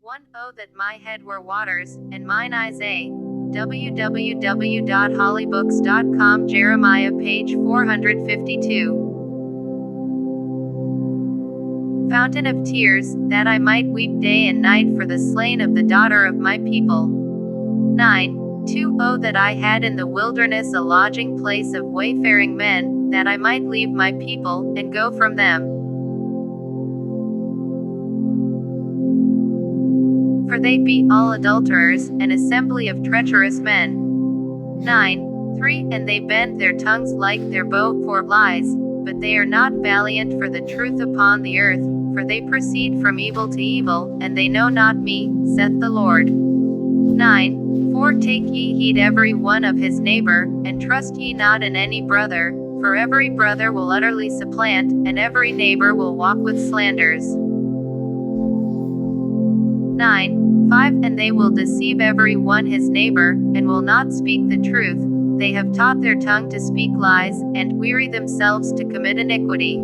1. Oh, that my head were waters, and mine eyes www.hollybooks.com. Jeremiah page 452. Fountain of tears, that I might weep day and night for the slain of the daughter of my people. 2. Oh, that I had in the wilderness a lodging place of wayfaring men, that I might leave my people, and go from them. For they be all adulterers, an assembly of treacherous men. 3. And they bend their tongues like their bow for lies, but they are not valiant for the truth upon the earth, for they proceed from evil to evil, and they know not me, saith the Lord. 4. Take ye heed every one of his neighbor, and trust ye not in any brother, for every brother will utterly supplant, and every neighbor will walk with slanders. 5. And they will deceive every one his neighbor, and will not speak the truth. They have taught their tongue to speak lies, and weary themselves to commit iniquity.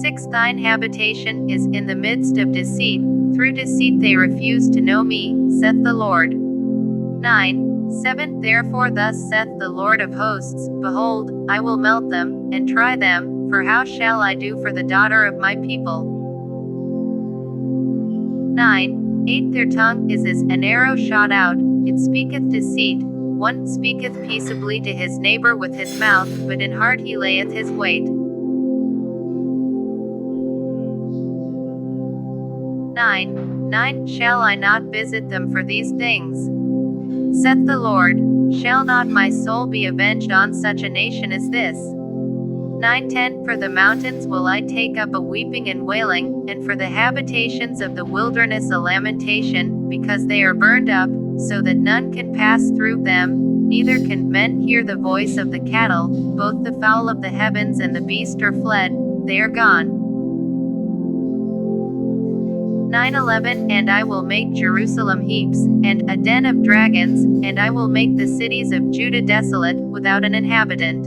6. Thine habitation is in the midst of deceit. Through deceit they refuse to know me, saith the Lord. 7. Therefore thus saith the Lord of hosts, Behold, I will melt them, and try them, for how shall I do for the daughter of my people? 8. Their tongue is as an arrow shot out, it speaketh deceit. One speaketh peaceably to his neighbor with his mouth, but in heart he layeth his wait. 9. Shall I not visit them for these things? Saith the Lord, shall not my soul be avenged on such a nation as this? 10. For the mountains will I take up a weeping and wailing, and for the habitations of the wilderness a lamentation, because they are burned up, so that none can pass through them, neither can men hear the voice of the cattle, both the fowl of the heavens and the beast are fled, they are gone. 11. And I will make Jerusalem heaps, and a den of dragons, and I will make the cities of Judah desolate, without an inhabitant.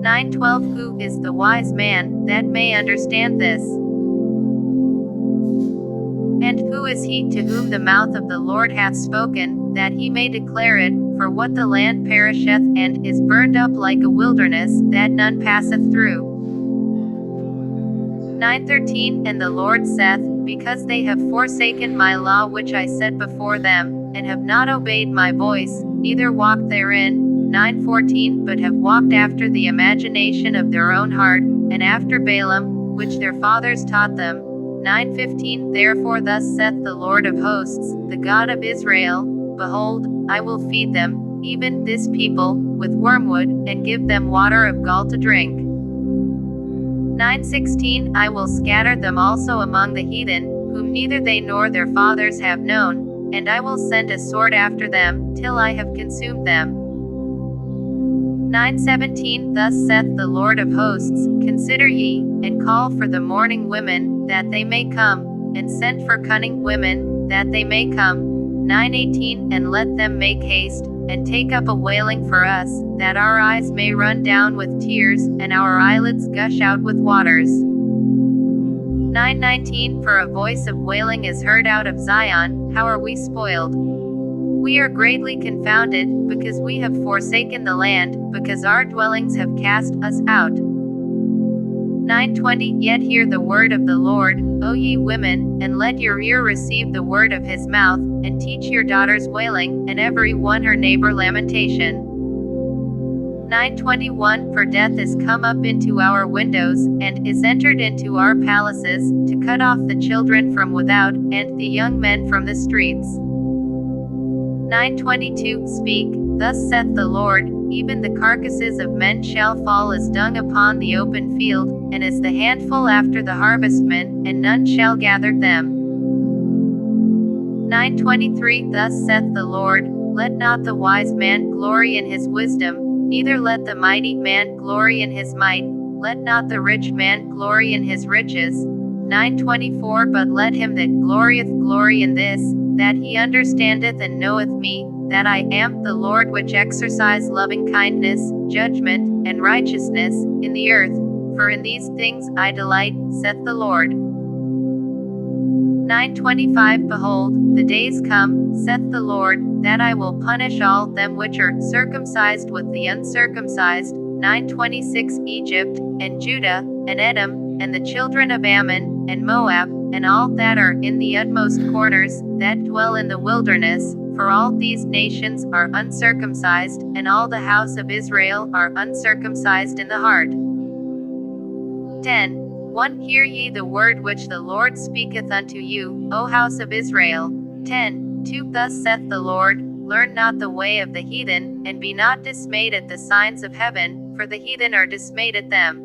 12. Who is the wise man, that may understand this? And who is he to whom the mouth of the Lord hath spoken, that he may declare it? For what the land perisheth, and is burned up like a wilderness, that none passeth through. 13. And the Lord saith, Because they have forsaken my law which I set before them, and have not obeyed my voice, neither walked therein. 14. But have walked after the imagination of their own heart, and after Balaam, which their fathers taught them. 15. Therefore thus saith the Lord of hosts, the God of Israel, Behold, I will feed them, even this people, with wormwood, and give them water of gall to drink. 16. I will scatter them also among the heathen, whom neither they nor their fathers have known, and I will send a sword after them, till I have consumed them. 17. Thus saith the Lord of hosts, Consider ye, and call for the mourning women, that they may come, and send for cunning women, that they may come. 18. And let them make haste, and take up a wailing for us, that our eyes may run down with tears, and our eyelids gush out with waters. 19. For a voice of wailing is heard out of Zion, how are we spoiled? We are greatly confounded, because we have forsaken the land, because our dwellings have cast us out. 20. Yet hear the word of the Lord, O ye women, and let your ear receive the word of his mouth, and teach your daughters wailing, and every one her neighbor lamentation. 21. For death is come up into our windows, and is entered into our palaces, to cut off the children from without, and the young men from the streets. 22. Speak, thus saith the Lord, even the carcasses of men shall fall as dung upon the open field, and as the handful after the harvestmen, and none shall gather them. 23. Thus saith the Lord, Let not the wise man glory in his wisdom, neither let the mighty man glory in his might, let not the rich man glory in his riches. 24. But let him that glorieth glory in this, that he understandeth and knoweth me, that I am the Lord which exercise loving kindness, judgment, and righteousness, in the earth. for in these things I delight, saith the Lord. 9:25 Behold, the days come, saith the Lord, that I will punish all them which are circumcised with the uncircumcised. 9:26 Egypt, and Judah, and Edom, and the children of Ammon, and Moab, and all that are in the utmost corners, that dwell in the wilderness, for all these nations are uncircumcised, and all the house of Israel are uncircumcised in the heart. 10:1 Hear ye the word which the Lord speaketh unto you, O house of Israel. 10:2 Thus saith the Lord, learn not the way of the heathen, and be not dismayed at the signs of heaven, for the heathen are dismayed at them.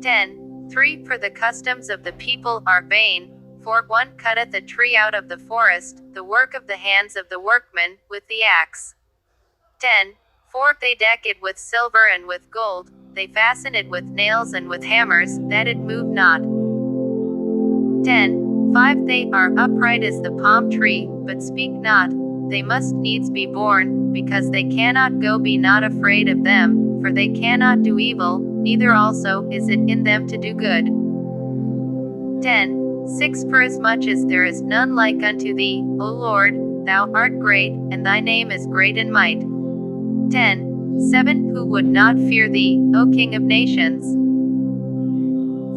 10:3 For the customs of the people are vain, for one cutteth a tree out of the forest, the work of the hands of the workman, with the axe. 10:4 They deck it with silver and with gold, they fasten it with nails and with hammers, that it move not. 10:5 They are upright as the palm tree, but speak not, they must needs be borne, because they cannot go. Be not afraid of them, for they cannot do evil, neither also is it in them to do good. 10:6 Forasmuch as there is none like unto thee, O Lord, thou art great, and thy name is great in might. 10:7 Who would not fear thee, O King of nations?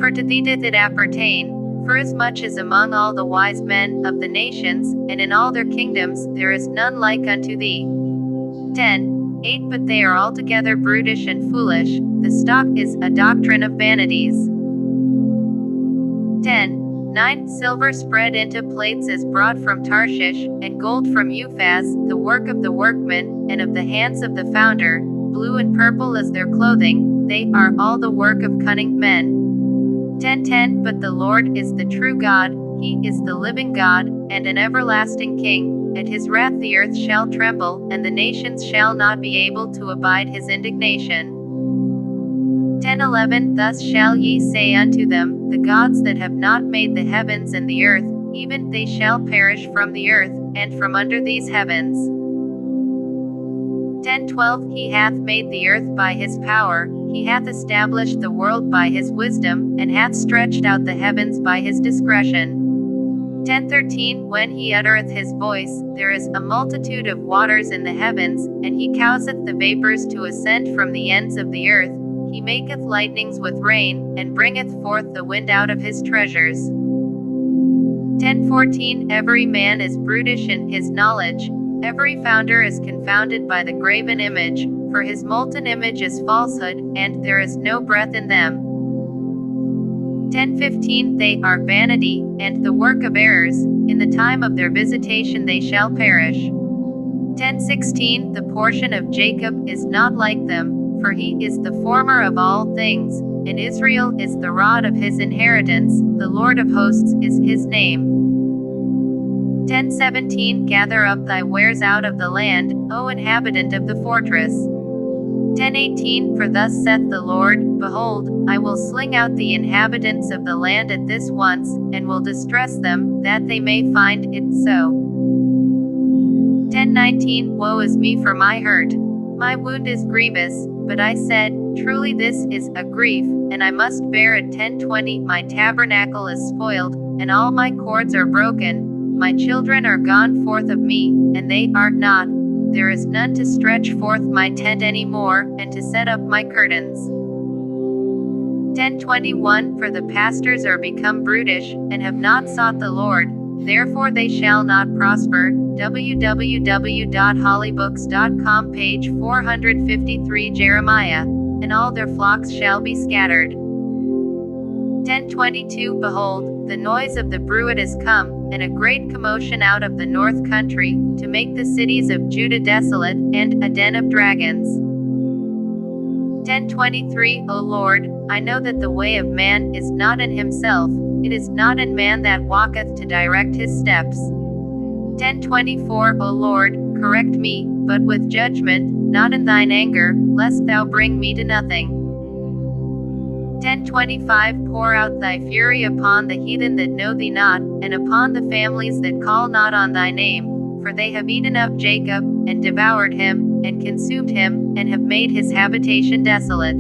For to thee doth it appertain, forasmuch as among all the wise men of the nations, and in all their kingdoms, there is none like unto thee. 10:8 But they are altogether brutish and foolish, the stock is a doctrine of vanities. 10:9 Silver spread into plates is brought from Tarshish, and gold from Uphaz, the work of the workman, and of the hands of the founder. Blue and purple is their clothing, they are all the work of cunning men. 10:10 But the Lord is the true God, he is the living God, and an everlasting King. At his wrath the earth shall tremble, and the nations shall not be able to abide his indignation. 10:11 Thus shall ye say unto them, the gods that have not made the heavens and the earth, even they shall perish from the earth, and from under these heavens. 10:12 He hath made the earth by his power, he hath established the world by his wisdom, and hath stretched out the heavens by his discretion. 10:13 When he uttereth his voice, there is a multitude of waters in the heavens, and he causeth the vapors to ascend from the ends of the earth. He maketh lightnings with rain, and bringeth forth the wind out of his treasures. 10:14 Every man is brutish in his knowledge, every founder is confounded by the graven image, for his molten image is falsehood, and there is no breath in them. 10:15 They are vanity, and the work of errors, in the time of their visitation they shall perish. 10:16 The portion of Jacob is not like them, for he is the former of all things, and Israel is the rod of his inheritance, the Lord of hosts is his name. 10:17 Gather up thy wares out of the land, O inhabitant of the fortress. 10:18 For thus saith the Lord, behold, I will sling out the inhabitants of the land at this once, and will distress them, that they may find it so. 10:19 Woe is me for my hurt! My wound is grievous, but I said, truly this is a grief, and I must bear it. 10:20 My tabernacle is spoiled, and all my cords are broken, my children are gone forth of me, and they are not. There is none to stretch forth my tent any more, and to set up my curtains. 10:21 For the pastors are become brutish, and have not sought the Lord, therefore they shall not prosper. www.hollybooks.com Page 453 Jeremiah. And all their flocks shall be scattered. 10:22 Behold, the noise of the bruit is come, and a great commotion out of the north country, to make the cities of Judah desolate, and a den of dragons. 10:23 O Lord, I know that the way of man is not in himself, it is not in man that walketh to direct his steps. 10:24 O Lord, correct me, but with judgment, not in thine anger, lest thou bring me to nothing. 10:25 Pour out thy fury upon the heathen that know thee not, and upon the families that call not on thy name, for they have eaten up Jacob, and devoured him, and consumed him, and have made his habitation desolate.